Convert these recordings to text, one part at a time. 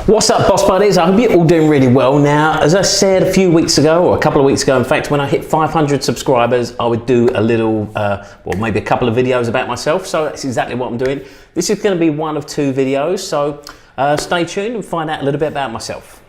What's up, boss buddies? I hope you're all doing really well. Now, as I said a few weeks ago, or a couple of weeks ago, in fact, when I hit 500 subscribers, I would do a little, well, maybe a couple of videos about myself. So that's exactly what I'm doing. This is going to be one of two videos. So stay tuned and find out a little bit about myself.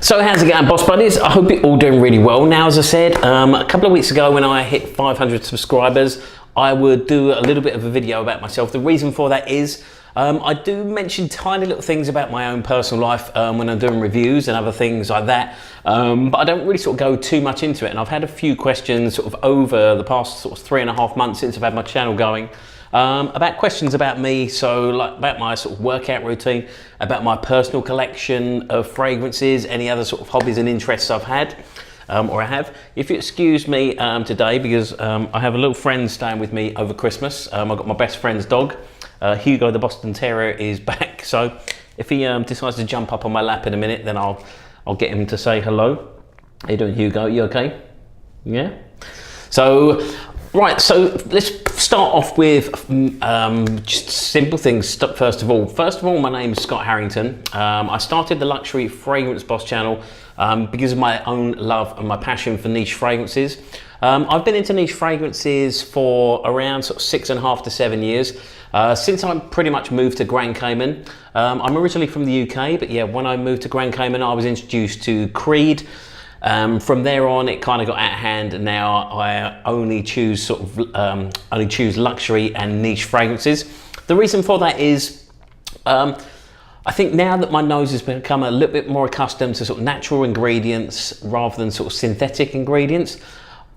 So how's it going, boss buddies? I hope you're all doing really well. Now, as I said, a couple of weeks ago when I hit 500 subscribers, I would do a little bit of a video about myself. The reason for that is I do mention tiny little things about my own personal life when I'm doing reviews and other things like that, but I don't really sort of go too much into it. And I've had a few questions sort of over the past sort of 3.5 months since I've had my channel going about questions about me, so like about my sort of workout routine, about my personal collection of fragrances, any other sort of hobbies and interests I've had. Or I have. If you excuse me today, because I have a little friend staying with me over Christmas. I've got my best friend's dog, Hugo the Boston Terrier, is back. So if he decides to jump up on my lap in a minute, then I'll get him to say hello. How you doing, Hugo? You okay? Yeah? So, right, so let's start off with just simple things. First of all, my name is Scott Harrington. I started the Luxury Fragrance Boss channel because of my own love and my passion for niche fragrances. I've been into niche fragrances for around sort of 6.5 to 7 years, since I pretty much moved to Grand Cayman. I'm originally from the UK, but yeah, when I moved to Grand Cayman, I was introduced to Creed. From there on, it kind of got out of hand, and now I only choose luxury and niche fragrances. The reason for that is, I think now that my nose has become a little bit more accustomed to sort of natural ingredients rather than sort of synthetic ingredients,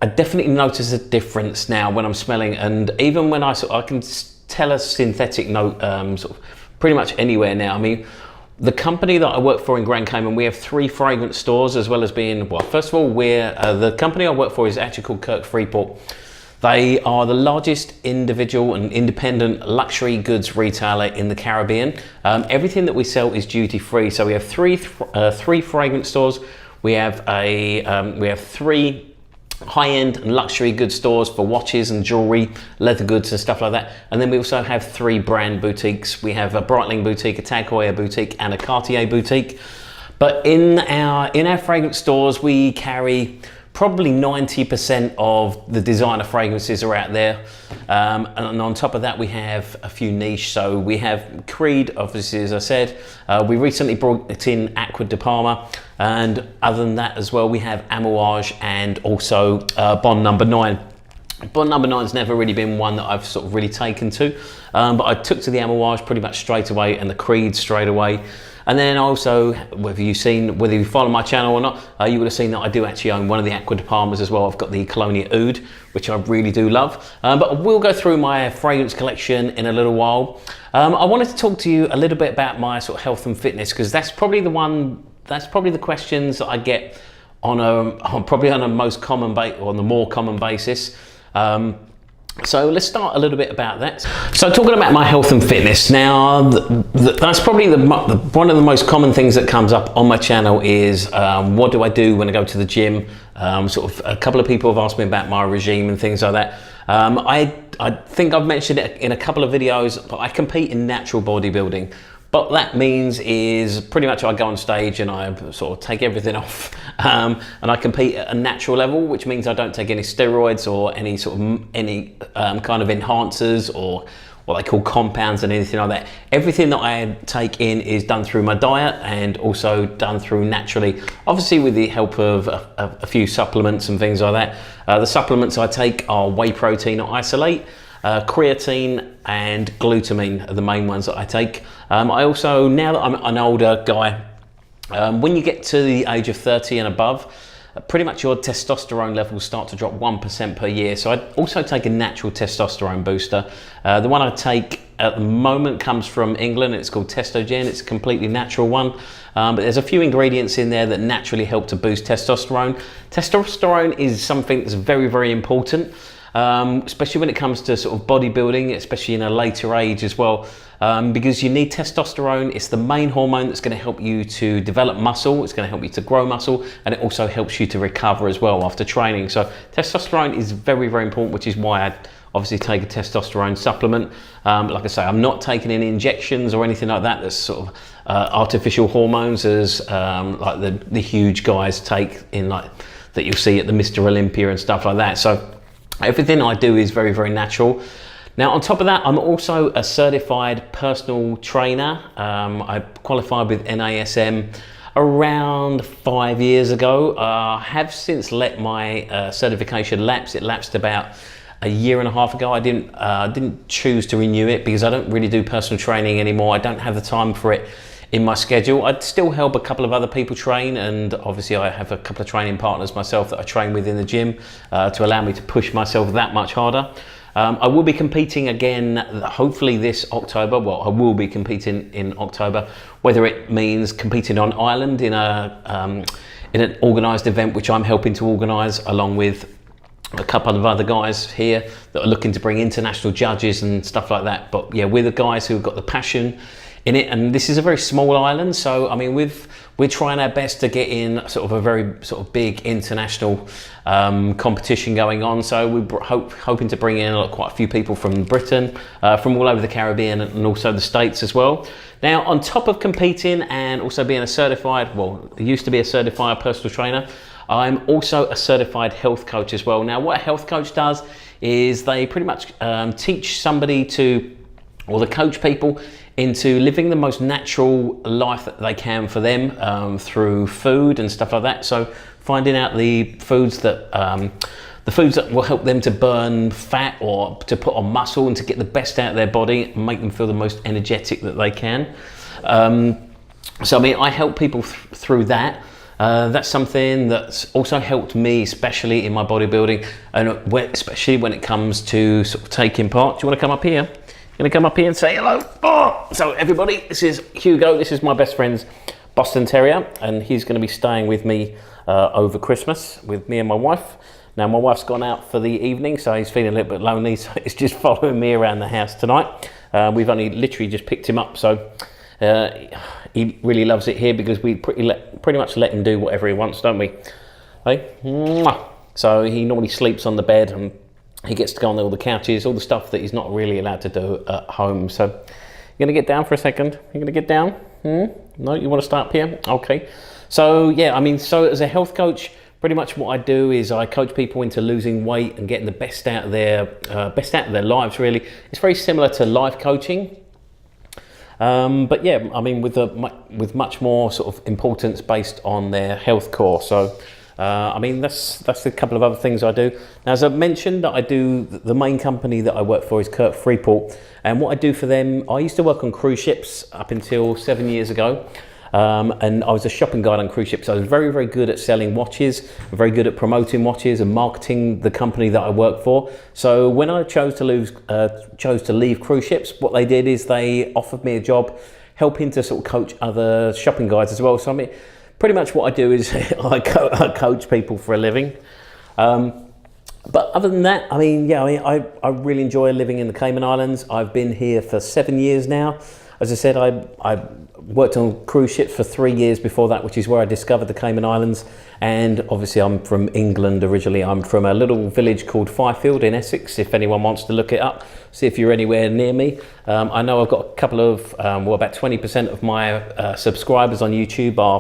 I definitely notice a difference now when I'm smelling, and even when I can tell a synthetic note sort of pretty much anywhere now. I mean, the company that I work for in Grand Cayman, we have 3 fragrance stores, as well as being, well, first of all, the company I work for is actually called Kirk Freeport. They are the largest individual and independent luxury goods retailer in the Caribbean. Everything that we sell is duty free. So we have three fragrance stores. We have 3 high-end and luxury goods stores for watches and jewelry, leather goods and stuff like that. And then we also have 3 brand boutiques. We have a Breitling boutique, a Tag Heuer boutique, and a Cartier boutique. But in our fragrance stores, we carry probably 90% of the designer fragrances are out there. And on top of that, we have a few niche. So we have Creed, obviously, as I said. We recently brought in Acqua di Parma. And other than that as well, we have Amouage and also Bond Number 9. Bond Number 9's never really been one that I've sort of really taken to. But I took to the Amouage pretty much straight away, and the Creed straight away. And then also, whether you follow my channel or not, you would have seen that I do actually own one of the Acqua di Parmas as well. I've got the Colonia Oud, which I really do love. But we'll go through my fragrance collection in a little while. I wanted to talk to you a little bit about my sort of health and fitness, because that's probably the questions that I get on the more common basis. So let's start a little bit about that. So talking about my health and fitness, now that's probably one of the most common things that comes up on my channel is what do I do when I go to the gym? Sort of a couple of people have asked me about my regime and things like that. I think I've mentioned it in a couple of videos, but I compete in natural bodybuilding. What that means is pretty much I go on stage and I sort of take everything off, and I compete at a natural level, which means I don't take any steroids or any kind of enhancers or what they call compounds and anything like that. Everything that I take in is done through my diet and also done through naturally, obviously with the help of a few supplements and things like that. The supplements I take are whey protein or isolate, creatine and glutamine are the main ones that I take. I also, now that I'm an older guy, when you get to the age of 30 and above, pretty much your testosterone levels start to drop 1% per year. So I also take a natural testosterone booster. The one I take at the moment comes from England. It's called Testogen. It's a completely natural one. But there's a few ingredients in there that naturally help to boost testosterone. Testosterone is something that's very, very important. Especially when it comes to sort of bodybuilding, especially in a later age as well, because you need testosterone. It's the main hormone that's going to help you to develop muscle, it's going to help you to grow muscle, and it also helps you to recover as well after training. So testosterone is very, very important, which is why I obviously take a testosterone supplement. Like I say, I'm not taking any injections or anything like that. That's sort of artificial hormones as like the huge guys take in, like that you'll see at the Mr. Olympia and stuff like that. So everything I do is very, very natural. Now, on top of that, I'm also a certified personal trainer. I qualified with NASM around 5 years ago. I have since let my certification lapse. It lapsed about a year and a half ago. I didn't choose to renew it because I don't really do personal training anymore. I don't have the time for it in my schedule. I'd still help a couple of other people train, and obviously I have a couple of training partners myself that I train with in the gym to allow me to push myself that much harder. I will be competing again, hopefully this October. Well, I will be competing in October, whether it means competing on Ireland in an organised event, which I'm helping to organise along with a couple of other guys here that are looking to bring international judges and stuff like that. But yeah, we're the guys who've got the passion in it, and this is a very small island, so I mean we're trying our best to get in sort of a very sort of big international competition going on. So we're hoping to bring in quite a few people from Britain, from all over the Caribbean, and also the States as well. Now, on top of competing and also being a certified, well, I used to be a certified personal trainer, I'm also a certified health coach as well. Now, what a health coach does is they pretty much teach somebody to, or they coach people into living the most natural life that they can for them through food and stuff like that. So finding out the foods that will help them to burn fat or to put on muscle and to get the best out of their body and make them feel the most energetic that they can. So I mean, I help people through that. That's something that's also helped me, especially in my bodybuilding, and especially when it comes to sort of taking part. Do you want to come up here? Gonna come up here and say hello. Oh, so everybody, this is Hugo. This is my best friend's Boston Terrier, and he's going to be staying with me over Christmas with me and my wife. Now, my wife's gone out for the evening, so he's feeling a little bit lonely, so he's just following me around the house tonight. We've only literally just picked him up, so he really loves it here because we pretty much let him do whatever he wants, don't we? Hey? So he normally sleeps on the bed, and he gets to go on all the couches, all the stuff that he's not really allowed to do at home. So you're going to get down for a second? You're going to get down? No, you want to start up here? Okay. So yeah, I mean, so as a health coach, pretty much what I do is I coach people into losing weight and getting the best out of their lives, really. It's very similar to life coaching. But yeah, I mean, with much more sort of importance based on their health core. So I mean, that's a couple of other things I do. Now, as I mentioned, that I do, the main company that I work for is Kirk Freeport, and what I do for them, I used to work on cruise ships up until 7 years ago, and I was a shopping guide on cruise ships. I was very, very good at selling watches, very good at promoting watches and marketing the company that I work for. So when I chose to leave cruise ships, what they did is they offered me a job helping to sort of coach other shopping guides as well. So I mean, pretty much what I do is I coach people for a living. But other than that, I mean, yeah, I really enjoy living in the Cayman Islands. I've been here for 7 years now. As I said, I worked on cruise ships for 3 years before that, which is where I discovered the Cayman Islands. And obviously I'm from England originally. I'm from a little village called Fifield in Essex, if anyone wants to look it up, see if you're anywhere near me. I know I've got a couple of, about 20% of my subscribers on YouTube are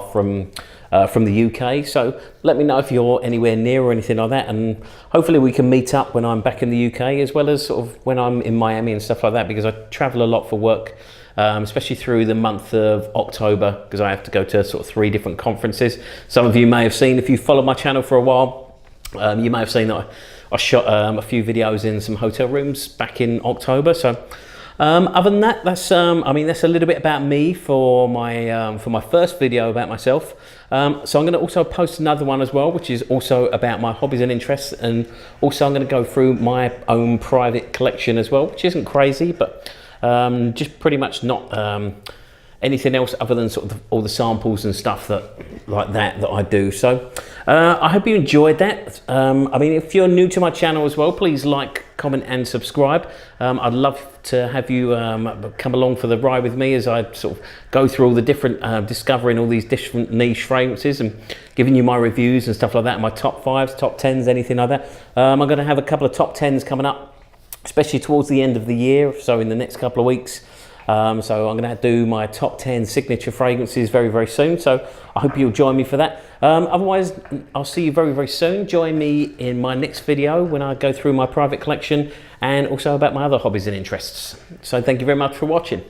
from the UK, so let me know if you're anywhere near or anything like that, and hopefully we can meet up when I'm back in the UK, as well as sort of when I'm in Miami and stuff like that, because I travel a lot for work, especially through the month of October, because I have to go to sort of 3 different conferences. Some of you may have seen, if you follow my channel for a while, you may have seen that I shot a few videos in some hotel rooms back in October. So other than that, that's I mean, that's a little bit about me for my first video about myself. So I'm going to also post another one as well, which is also about my hobbies and interests, and also I'm going to go through my own private collection as well, which isn't crazy, but just pretty much not anything else other than sort of all the samples and stuff like that I do. So I hope you enjoyed that. I mean, if you're new to my channel as well, please like, comment and subscribe. I'd love to have you come along for the ride with me as I sort of go through all the different discovering all these different niche fragrances and giving you my reviews and stuff like that, my top 5s, top 10s, anything like that. I'm going to have a couple of top 10s coming up especially towards the end of the year, so in the next couple of weeks. So I'm going to do my top 10 signature fragrances very, very soon. So I hope you'll join me for that. Otherwise, I'll see you very, very soon. Join me in my next video when I go through my private collection and also about my other hobbies and interests. So thank you very much for watching.